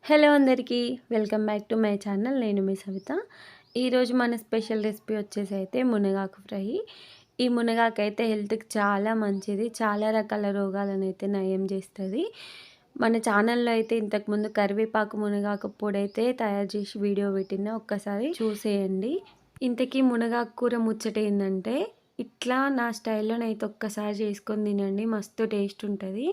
Hello అందరికీ welcome back to my channel. నేను మీ సవిత. ఈరోజు మన స్పెషల్ రెసిపీ వచ్చేసి అయితే మునగాకు ఫ్రై. ఈ మునగాకు అయితే హెల్త్కి చాలా మంచిది, చాలా రకాల రోగాలను అయితే నయం చేస్తుంది. మన ఛానల్లో అయితే ఇంతకుముందు కరివేపాకు మునగాకు పొడి అయితే తయారు చేసి వీడియో పెట్టిన, ఒక్కసారి చూసేయండి. ఇంతకీ మునగాకు కూర ముచ్చట ఏంటంటే, ఇట్లా నా స్టైల్లోనైతే ఒక్కసారి చేసుకొని తినండి, మస్తు టేస్ట్ ఉంటుంది.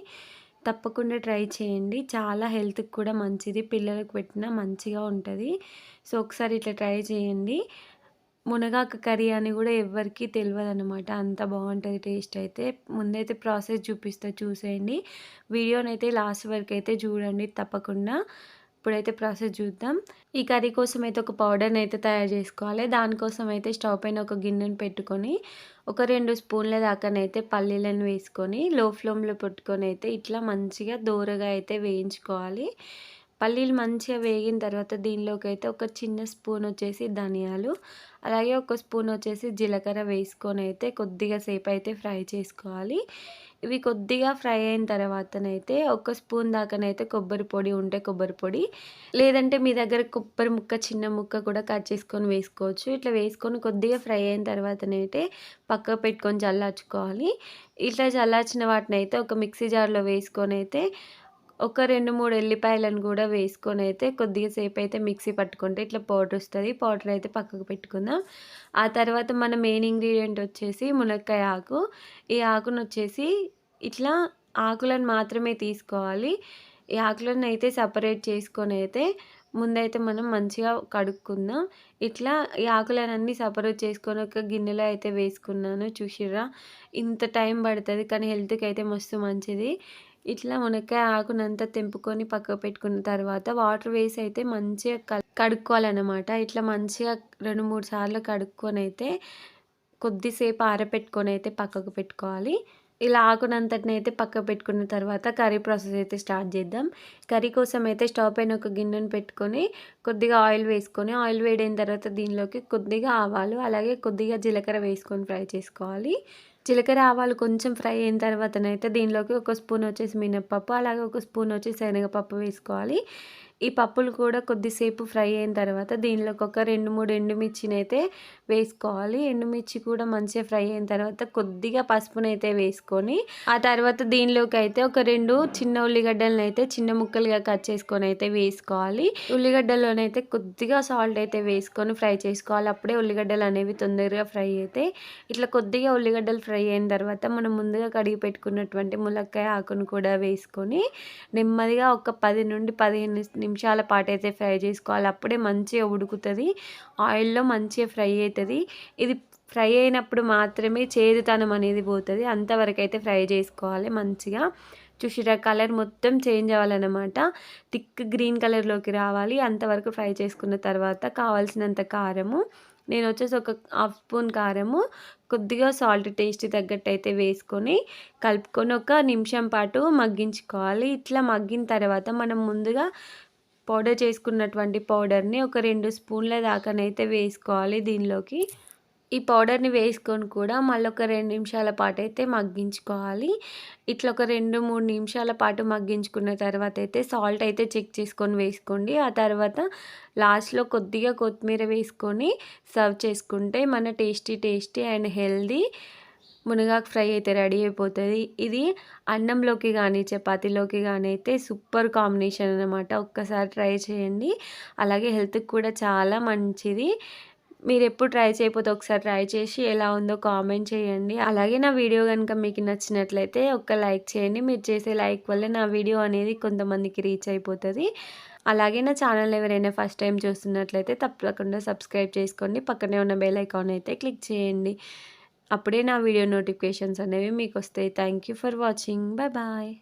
తప్పకుండా ట్రై చేయండి. చాలా హెల్త్కి కూడా మంచిది, పిల్లలకు పెట్టినా మంచిగా ఉంటుంది. సో ఒకసారి ఇట్లా ట్రై చేయండి. మునగాకు కర్రీ అని కూడా ఎవ్వరికీ తెలియదు అనమాట, అంత బాగుంటుంది టేస్ట్ అయితే. ముందైతే ప్రాసెస్ చూపిస్తా, చూసేయండి. వీడియోనైతే లాస్ట్ వరకు అయితే చూడండి తప్పకుండా. ఇప్పుడైతే ప్రాసెస్ చూద్దాం. ఈ కర్రీ కోసం అయితే ఒక పౌడర్ని అయితే తయారు చేసుకోవాలి. దానికోసం అయితే స్టవ్ పైన ఒక గిన్నెను పెట్టుకొని ఒక 2 స్పూన్ల దాకానైతే పల్లీలను వేసుకొని లో ఫ్లేమ్లో పెట్టుకొని అయితే ఇట్లా మంచిగా దోరగా అయితే వేయించుకోవాలి. పల్లీలు మంచిగా వేగిన తర్వాత దీనిలోకి అయితే ఒక చిన్న స్పూన్ వచ్చేసి ధనియాలు, అలాగే ఒక స్పూన్ వచ్చేసి జీలకర్ర వేసుకొని అయితే కొద్దిగా సేపు అయితే ఫ్రై చేసుకోవాలి. ఇవి కొద్దిగా ఫ్రై అయిన తర్వాతనైతే ఒక స్పూన్ దాకానైతే కొబ్బరి పొడి ఉంటే కొబ్బరి పొడి, లేదంటే మీ దగ్గర కొబ్బరి ముక్క చిన్న ముక్క కూడా కట్ చేసుకొని వేసుకోవచ్చు. ఇట్లా వేసుకొని కొద్దిగా ఫ్రై అయిన తర్వాతనైతే పక్కకు పెట్టుకొని చల్లార్చుకోవాలి. ఇట్లా చల్లార్చిన వాటిని అయితే ఒక మిక్సీ జార్లో వేసుకొని అయితే ఒక 2-3 ఎల్లిపాయలను కూడా వేసుకొని అయితే కొద్దిగా సేపు అయితే మిక్సీ పట్టుకుంటే ఇట్లా పౌడర్ వస్తుంది. పౌడర్ అయితే పక్కకు పెట్టుకుందాం. ఆ తర్వాత మన మెయిన్ ఇంగ్రీడియంట్ వచ్చేసి మునక్కాయ ఆకు. ఈ ఆకును వచ్చేసి ఇట్లా ఆకులను మాత్రమే తీసుకోవాలి. ఈ ఆకులను అయితే సపరేట్ చేసుకొని అయితే ముందైతే మనం మంచిగా కడుక్కుందాం. ఇట్లా ఈ ఆకులన్నీ సపరేట్ చేసుకొని ఒక గిన్నెలో అయితే వేసుకున్నాను. చూసిర్రా, ఇంత టైం పడుతుంది కానీ హెల్త్కి అయితే మస్తు మంచిది. ఇట్లా మునక్కాయ ఆకునంతా తెంపుకొని పక్కకు పెట్టుకున్న తర్వాత వాటర్ వేసి అయితే మంచిగా కడుక్కోవాలన్నమాట. ఇట్లా మంచిగా 2-3 సార్లు కడుక్కొని అయితే కొద్దిసేపు ఆరబెట్టుకొని అయితే పక్కకు పెట్టుకోవాలి. ఇలా ఆకునంతటిని అయితే పక్కకు పెట్టుకున్న తర్వాత కర్రీ ప్రాసెస్ అయితే స్టార్ట్ చేద్దాం. కర్రీ కోసం అయితే స్టవ్ పైన ఒక గిన్నెను పెట్టుకొని కొద్దిగా ఆయిల్ వేసుకొని, ఆయిల్ వేడైన తర్వాత దీనిలోకి కొద్దిగా ఆవాలు అలాగే కొద్దిగా జీలకర్ర వేసుకొని ఫ్రై చేసుకోవాలి. జీలకర్ర ఆవాలు కొంచెం ఫ్రై అయిన తర్వాతనైతే దీనిలోకి ఒక స్పూన్ వచ్చేసి మినప్పప్పు అలాగే ఒక స్పూన్ వచ్చేసి శనగపప్పు వేసుకోవాలి. ఈ పప్పులు కూడా కొద్దిసేపు ఫ్రై అయిన తర్వాత దీనిలోకి ఒక 2-3 ఎండుమిర్చిని అయితే వేసుకోవాలి. ఎండుమిర్చి కూడా మంచిగా ఫ్రై అయిన తర్వాత కొద్దిగా పసుపునైతే వేసుకొని ఆ తర్వాత దీనిలోకి అయితే ఒక 2 చిన్న ఉల్లిగడ్డలను అయితే చిన్న ముక్కలుగా కట్ చేసుకొని అయితే వేసుకోవాలి. ఉల్లిగడ్డలోనైతే కొద్దిగా సాల్ట్ అయితే వేసుకొని ఫ్రై చేసుకోవాలి. అప్పుడే ఉల్లిగడ్డలు అనేవి తొందరగా ఫ్రై అయితే. ఇట్లా కొద్దిగా ఉల్లిగడ్డలు ఫ్రై అయిన తర్వాత మనం ముందుగా కడిగి పెట్టుకున్నటువంటి ములక్కాయ ఆకును కూడా వేసుకొని నెమ్మదిగా ఒక 10-15 నిమిషాల పాటు అయితే ఫ్రై చేసుకోవాలి. అప్పుడే మంచిగా ఉడుకుతుంది, ఆయిల్లో మంచిగా ఫ్రై అవుతుంది. ఇది ఫ్రై అయినప్పుడు మాత్రమే చేదుతనం అనేది పోతుంది. అంతవరకు అయితే ఫ్రై చేసుకోవాలి మంచిగా. చూసిరా, కలర్ మొత్తం చేంజ్ అవ్వాలన్నమాట, థిక్ గ్రీన్ కలర్లోకి రావాలి. అంతవరకు ఫ్రై చేసుకున్న తర్వాత కావాల్సినంత కారము, నేను వచ్చేసి ఒక 1/2 స్పూన్ కారము, కొద్దిగా సాల్ట్ టేస్ట్ తగ్గట్టు అయితే వేసుకొని కలుపుకొని ఒక నిమిషం పాటు మగ్గించుకోవాలి. ఇట్లా మగ్గిన తర్వాత మనం ముందుగా పౌడర్ చేసుకున్నటువంటి పౌడర్ని ఒక 2 స్పూన్ల దాకానైతే వేసుకోవాలి దీనిలోకి. ఈ పౌడర్ని వేసుకొని కూడా మళ్ళీ ఒక 2 నిమిషాల పాటు అయితే మగ్గించుకోవాలి. ఇట్లా ఒక 2-3 నిమిషాల పాటు మగ్గించుకున్న తర్వాత అయితే సాల్ట్ అయితే చెక్ చేసుకొని వేసుకోండి. ఆ తర్వాత లాస్ట్లో కొద్దిగా కొత్తిమీర వేసుకొని సర్వ్ చేసుకుంటే మన టేస్టీ అండ్ హెల్దీ మునగాకు ఫ్రై అయితే రెడీ అయిపోతుంది. ఇది అన్నంలోకి కానీ చపాతీలోకి కానీ అయితే సూపర్ కాంబినేషన్ అన్నమాట. ఒక్కసారి ట్రై చేయండి. అలాగే హెల్త్కి కూడా చాలా మంచిది. మీరు ఎప్పుడు ట్రై చేయకపోతే ఒకసారి ట్రై చేసి ఎలా ఉందో కామెంట్ చేయండి. అలాగే నా వీడియో కనుక మీకు నచ్చినట్లయితే ఒక లైక్ చేయండి. మీరు చేసే లైక్ వల్ల నా వీడియో అనేది కొంతమందికి రీచ్ అయిపోతుంది. అలాగే నా ఛానల్ ఎవరైనా ఫస్ట్ టైం చూస్తున్నట్లయితే తప్పకుండా సబ్స్క్రైబ్ చేసుకోండి. పక్కనే ఉన్న బెల్ ఐకాన్ అయితే క్లిక్ చేయండి. అప్పుడే నా వీడియో నోటిఫికేషన్స్ అనేవి మీకు వస్తాయి. Thank you for watching. Bye bye.